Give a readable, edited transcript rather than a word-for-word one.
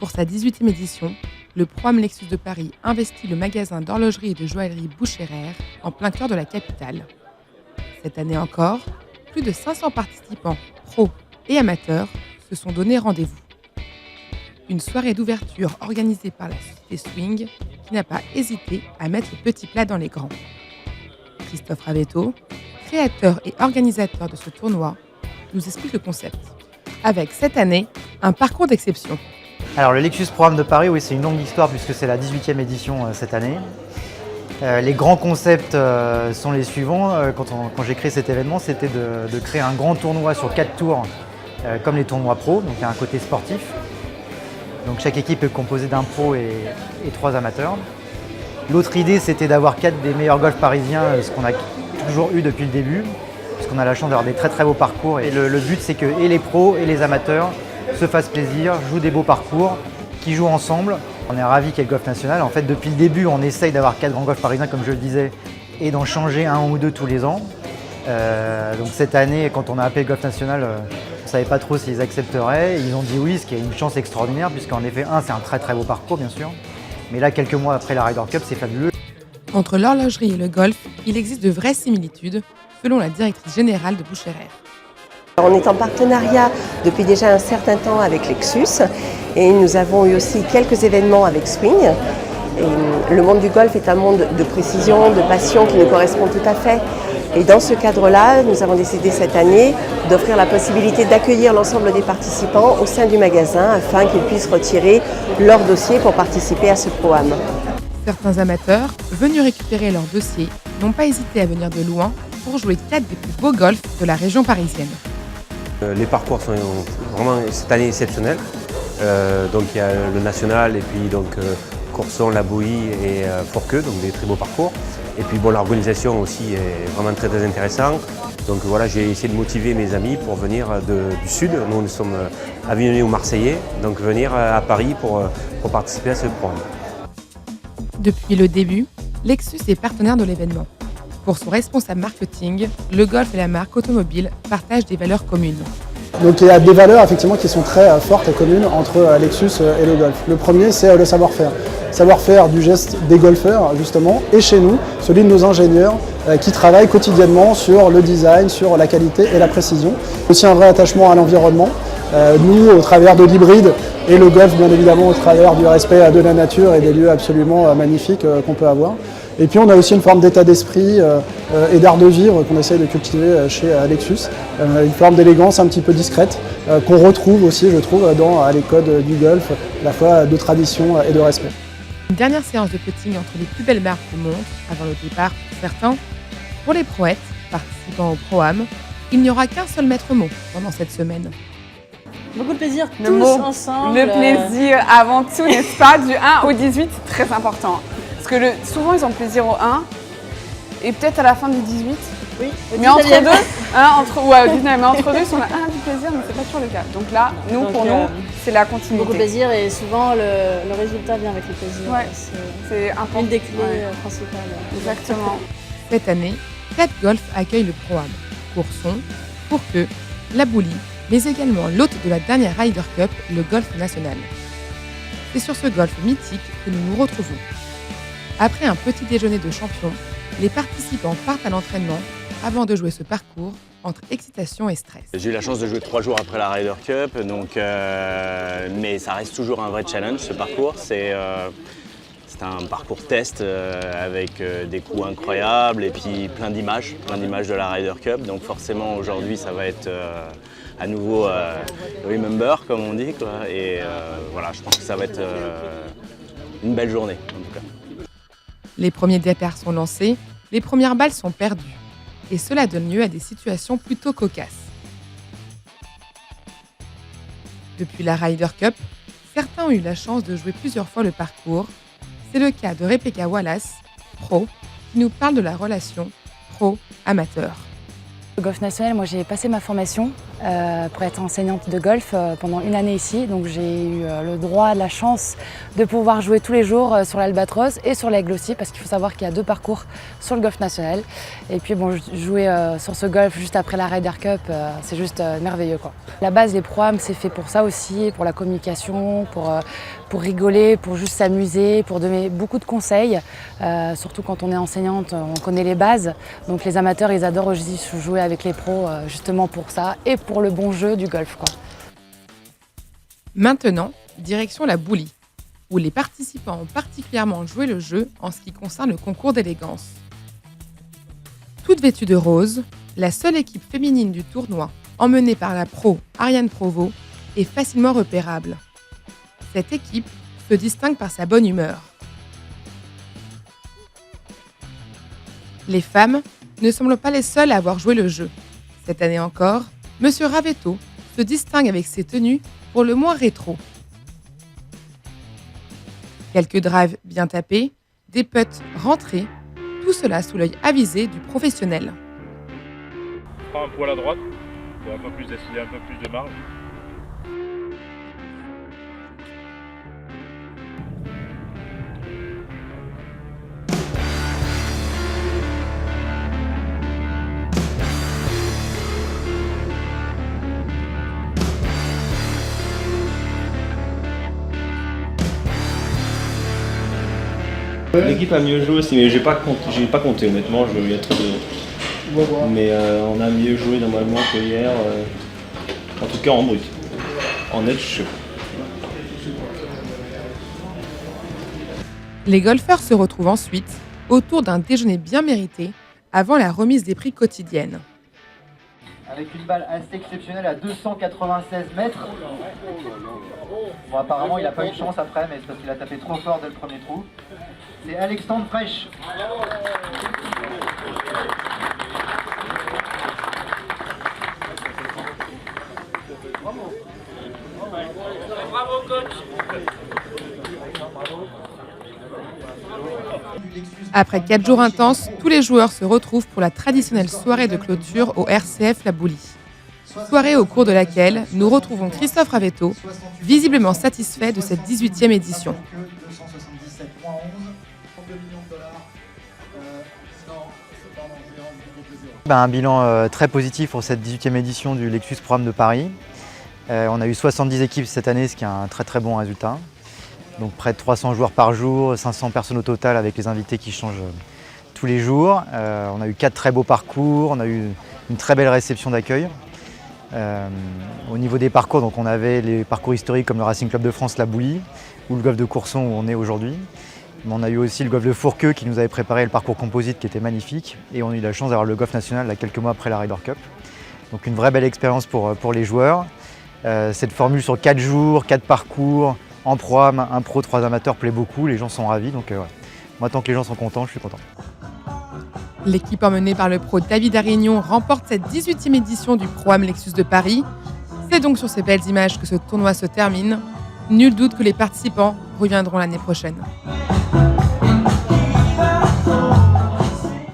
Pour sa 18e édition, le Pro-Am Lexus de Paris investit le magasin d'horlogerie et de joaillerie Boucherer en plein cœur de la capitale. Cette année encore, plus de 500 participants, pros et amateurs, se sont donné rendez-vous. Une soirée d'ouverture organisée par la société Swing qui n'a pas hésité à mettre les petits plats dans les grands. Christophe Ravetto, créateur et organisateur de ce tournoi, nous explique le concept. Avec cette année, un parcours d'exception. Alors le Lexus Pro-Am de Paris, oui, c'est une longue histoire puisque c'est la 18e édition cette année. Les grands concepts sont les suivants. Quand j'ai créé cet événement, c'était de créer un grand tournoi sur 4 tours, comme les tournois pro, donc il y a un côté sportif. Donc chaque équipe est composée d'un pro et 3 amateurs. L'autre idée, c'était d'avoir 4 des meilleurs golfs parisiens, ce qu'on a toujours eu depuis le début, parce qu'on a la chance d'avoir des très très beaux parcours. Et le but, c'est que et les pros et les amateurs se fassent plaisir, jouent des beaux parcours, qui jouent ensemble. On est ravis qu'il y ait le golf national. En fait, depuis le début, on essaye d'avoir 4 grands golfs parisiens, comme je le disais, et d'en changer un ou deux tous les ans. Donc cette année, quand on a appelé le golf national, on ne savait pas trop s'ils accepteraient. Ils ont dit oui, ce qui est une chance extraordinaire, puisqu'en effet, c'est un très très beau parcours, bien sûr. Mais là, quelques mois après la Ryder Cup, c'est fabuleux. Entre l'horlogerie et le golf, il existe de vraies similitudes, selon la directrice générale de Boucherer. On est en partenariat depuis déjà un certain temps avec Lexus et nous avons eu aussi quelques événements avec Swing. Et le monde du golf est un monde de précision, de passion qui nous correspond tout à fait. Et dans ce cadre-là, nous avons décidé cette année d'offrir la possibilité d'accueillir l'ensemble des participants au sein du magasin afin qu'ils puissent retirer leur dossier pour participer à ce Pro-Am. Certains amateurs, venus récupérer leur dossier, n'ont pas hésité à venir de loin pour jouer 4 des plus beaux golfs de la région parisienne. Les parcours sont vraiment cette année exceptionnels. Donc il y a le national et puis donc Courson, La Bouillie et Fourqueux, donc des très beaux parcours. Et puis bon, l'organisation aussi est vraiment très très intéressante. Donc voilà, j'ai essayé de motiver mes amis pour venir du sud. Nous sommes avignonnais ou marseillais, donc venir à Paris pour participer à ce programme. Depuis le début, Lexus est partenaire de l'événement. Pour son responsable marketing, le golf et la marque automobile partagent des valeurs communes. Donc il y a des valeurs effectivement qui sont très fortes et communes entre Lexus et le golf. Le premier, c'est le savoir-faire. Savoir-faire du geste des golfeurs justement, et chez nous, celui de nos ingénieurs qui travaillent quotidiennement sur le design, sur la qualité et la précision. Aussi un vrai attachement à l'environnement. Nous, au travers de l'hybride et le golf, bien évidemment, au travers du respect de la nature et des lieux absolument magnifiques qu'on peut avoir. Et puis on a aussi une forme d'état d'esprit et d'art de vivre qu'on essaie de cultiver chez Lexus. Une forme d'élégance un petit peu discrète qu'on retrouve aussi, je trouve, dans les codes du golf, à la fois de tradition et de respect. Une dernière séance de putting entre les plus belles marques du monde, avant le départ pour certains. Pour les proètes, participant au Pro-Am, il n'y aura qu'un seul maître mot pendant cette semaine. Beaucoup de plaisir Le tous mot, ensemble. le plaisir avant tout, n'est-ce pas? Du 1 au 18, c'est très important. Parce que souvent, ils ont plaisir au 1 et peut-être à la fin du 18. Oui, Mais entre deux, au 19, mais entre deux, on a un du plaisir, mais c'est pas toujours le cas. Donc là, pour nous, c'est la continuité. Beaucoup de plaisir et souvent le résultat vient avec le plaisir. Ouais, c'est une des clés principales. Exactement. Cette année, 4 golfs accueillent le Pro-Am. Courson, Fourqueux, La Bouillie, mais également l'hôte de la dernière Ryder Cup, le Golf National. C'est sur ce golf mythique que nous nous retrouvons. Après un petit déjeuner de champions, les participants partent à l'entraînement avant de jouer ce parcours entre excitation et stress. J'ai eu la chance de jouer 3 jours après la Ryder Cup, mais ça reste toujours un vrai challenge ce parcours. C'est un parcours test avec des coups incroyables et puis plein d'images de la Ryder Cup. Donc forcément aujourd'hui ça va être à nouveau remember comme on dit, quoi. Et voilà, je pense que ça va être une belle journée en tout cas. Les premiers départs sont lancés, les premières balles sont perdues. Et cela donne lieu à des situations plutôt cocasses. Depuis la Ryder Cup, certains ont eu la chance de jouer plusieurs fois le parcours. C'est le cas de Rebecca Wallace, pro, qui nous parle de la relation pro-amateur. Au Golf National, moi j'ai passé ma formation pour être enseignante de golf pendant une année ici. Donc j'ai eu le droit, la chance de pouvoir jouer tous les jours sur l'Albatros et sur l'Aigle aussi, parce qu'il faut savoir qu'il y a 2 parcours sur le golf national. Et puis bon, jouer sur ce golf juste après la Ryder Cup, c'est juste merveilleux, quoi. À la base, les programmes, c'est fait pour ça aussi, pour la communication, pour rigoler, pour juste s'amuser, pour donner beaucoup de conseils. Surtout quand on est enseignante, on connaît les bases. Donc les amateurs, ils adorent aussi jouer avec les pros, justement pour ça et pour le bon jeu du golf, quoi. Maintenant, direction la Boulie, où les participants ont particulièrement joué le jeu en ce qui concerne le concours d'élégance. Toute vêtue de rose, la seule équipe féminine du tournoi, emmenée par la pro Ariane Provost, est facilement repérable. Cette équipe se distingue par sa bonne humeur. Les femmes ne semblent pas les seules à avoir joué le jeu. Cette année encore, Monsieur Ravetto se distingue avec ses tenues pour le moins rétro. Quelques drives bien tapés, des putts rentrés, tout cela sous l'œil avisé du professionnel. Prends un poil à droite, pour un peu plus de marge. L'équipe a mieux joué aussi, mais j'ai pas compté honnêtement, il y a trop de... Mais on a mieux joué normalement que hier, en tout cas en brut. En net, je sais pas. Les golfeurs se retrouvent ensuite autour d'un déjeuner bien mérité avant la remise des prix quotidienne. Avec une balle assez exceptionnelle à 296 mètres. Bon, apparemment, il n'a pas eu de chance après, mais c'est parce qu'il a tapé trop fort dès le premier trou. C'est Alexandre Fraîche. Bravo coach. Après 4 jours intenses, tous les joueurs se retrouvent pour la traditionnelle soirée de clôture au RCF La Boulie. Soirée au cours de laquelle nous retrouvons Christophe Ravetto, visiblement satisfait de cette 18e édition. Un bilan très positif pour cette 18e édition du Lexus Pro-Am de Paris. On a eu 70 équipes cette année, ce qui est un très très bon résultat. Donc près de 300 joueurs par jour, 500 personnes au total avec les invités qui changent tous les jours. On a eu 4 très beaux parcours, on a eu une très belle réception d'accueil. Au niveau des parcours, donc on avait les parcours historiques comme le Racing Club de France, La Boulie, ou le golf de Courson où on est aujourd'hui. Mais on a eu aussi le golf de Fourqueux qui nous avait préparé le parcours composite qui était magnifique. Et on a eu la chance d'avoir le golf national là, quelques mois après la Ryder Cup. Donc une vraie belle expérience pour les joueurs. Cette formule sur 4 jours, 4 parcours, en pro-am, un pro, 3 amateurs plaît beaucoup, les gens sont ravis. Donc moi tant que les gens sont contents, je suis content. L'équipe emmenée par le pro David Arignon remporte cette 18e édition du Pro-Am Lexus de Paris. C'est donc sur ces belles images que ce tournoi se termine. Nul doute que les participants reviendront l'année prochaine.